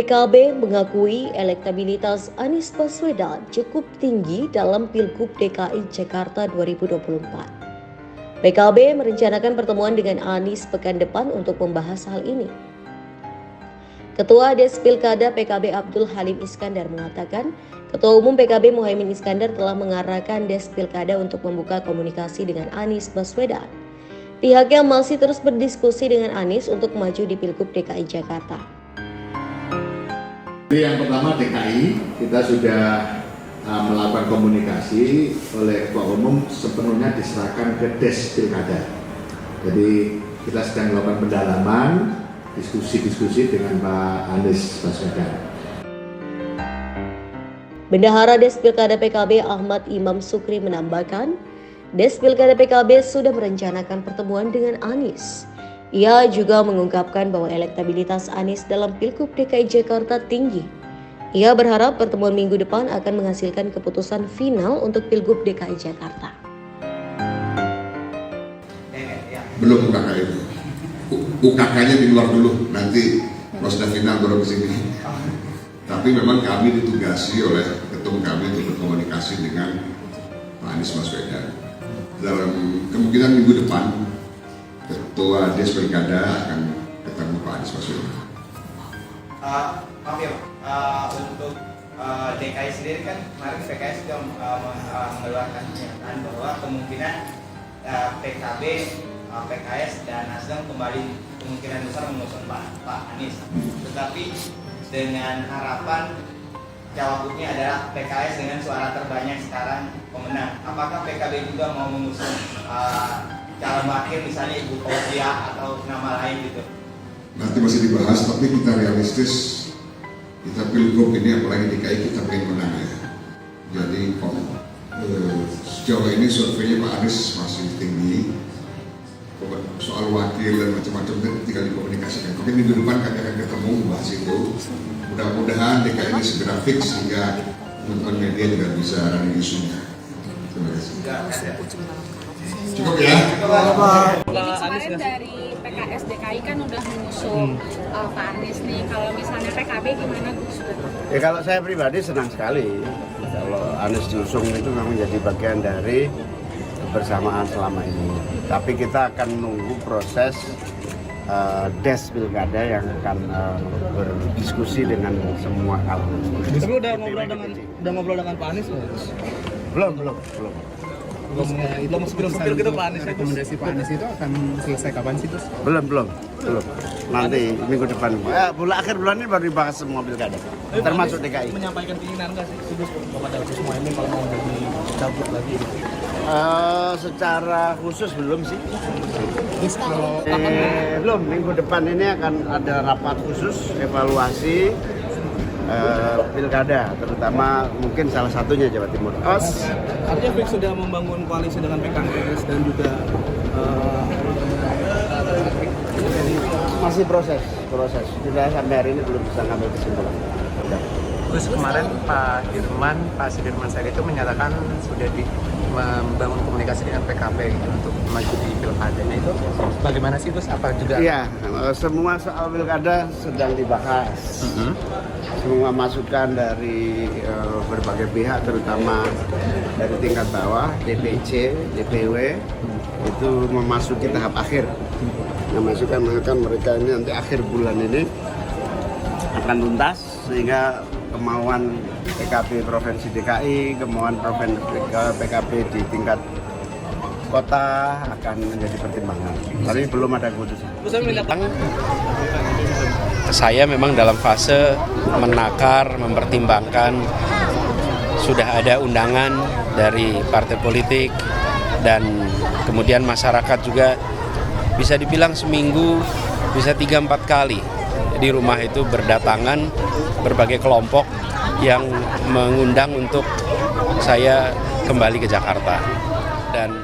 PKB mengakui elektabilitas Anies Baswedan cukup tinggi dalam Pilgub DKI Jakarta 2024. PKB merencanakan pertemuan dengan Anies pekan depan untuk membahas hal ini. Ketua Des Pilkada PKB Abdul Halim Iskandar mengatakan, Ketua Umum PKB Muhaimin Iskandar telah mengarahkan Des Pilkada untuk membuka komunikasi dengan Anies Baswedan. Pihaknya masih terus berdiskusi dengan Anies untuk maju di Pilgub DKI Jakarta. Yang pertama DKI, kita sudah melakukan komunikasi oleh Ketua Umum sepenuhnya diserahkan ke Des Pilkada. Jadi kita sedang melakukan pendalaman, diskusi dengan Pak Anies Baswedan. Bendahara Des Pilkada PKB Ahmad Imam Sukri menambahkan, Des Pilkada PKB sudah merencanakan pertemuan dengan Anies. Ia juga mengungkapkan bahwa elektabilitas Anies dalam Pilgub DKI Jakarta tinggi. Ia berharap pertemuan minggu depan akan menghasilkan keputusan final untuk Pilgub DKI Jakarta. Belum UKK itu. UKK-nya di luar dulu, nanti proses final baru ke sini. Tapi memang kami ditugasi oleh ketum kami untuk berkomunikasi dengan Pak Anies Baswedan. Dalam kemungkinan minggu depan, Ketua Des Pilkada akan ketemu Pak Anies Baswedan. Untuk DKI sendiri kan kemarin PKS sudah mengeluarkan pernyataan bahwa kemungkinan PKB, PKS dan Nasdem kembali kemungkinan besar mengusung Pak Anies. Tetapi dengan harapan cawagupnya adalah PKS dengan suara terbanyak sekarang pemenang. Apakah PKB juga mau mengusung calon wakil misalnya Ibu Fauzia atau nama lain gitu? Nanti masih dibahas, tapi kita realistis. Kita Pilgub ini apalagi DKI kita pengen menang ya. Jadi sejauh ini surveinya Pak Anies masih tinggi. Soal wakil dan macam-macam itu tinggal dikomunikasikan. Mungkin minggu depan kami akan ketemu bahas itu. Mudah-mudahan DKI ini segera fix sehingga teman-teman media juga bisa running isunya. Terima kasih. Cukup ya. Ini kemarin dari PKS DKI kan udah mengusung Pak Anies nih. Kalau misalnya PKB gimana Gus? Ya kalau saya pribadi senang sekali. Kalau Anies diusung itu memang jadi bagian dari kebersamaan selama ini. Tapi kita akan menunggu proses Des Pilkada yang akan berdiskusi dengan semua kalangan. Tapi udah ngobrol dengan Pak Anies loh? Belum. Belum sepil gitu Pak Anies. Rekomendasi Pak Anies itu akan selesai kapan sih terus? Belum. Nanti minggu depan. Akhir bulan ini baru dibahas semua pilkada, termasuk DKI. Menyampaikan keinginan nggak sih kepada Gus Muhaimin kalau mau jadi cabut lagi? Secara khusus belum sih. Kalau Belum. Minggu depan ini akan ada rapat khusus evaluasi pilkada, terutama mungkin salah satunya Jawa Timur. artinya Fix sudah membangun koalisi dengan PKS dan juga masih proses. Kita sampai hari ini belum bisa ngambil kesimpulan. Terus kemarin Pak Sudirman Said itu menyatakan sudah membangun komunikasi dengan PKB gitu, untuk maju di pilkadanya itu bagaimana sih Gus? Apa juga? Iya, semua soal pilkada sedang dibahas. Semua masukan dari berbagai pihak, terutama dari tingkat bawah, DPC, DPW, itu memasuki tahap akhir. Nah, masukan mereka ini nanti akhir bulan ini akan tuntas, sehingga kemauan PKB Provinsi DKI, kemauan PKB di tingkat kota akan menjadi pertimbangan. Tapi belum ada keputusan. Saya memang dalam fase menakar, mempertimbangkan. Sudah ada undangan dari partai politik dan kemudian masyarakat juga bisa dibilang seminggu bisa 3-4 kali di rumah itu berdatangan berbagai kelompok yang mengundang untuk saya kembali ke Jakarta. Dan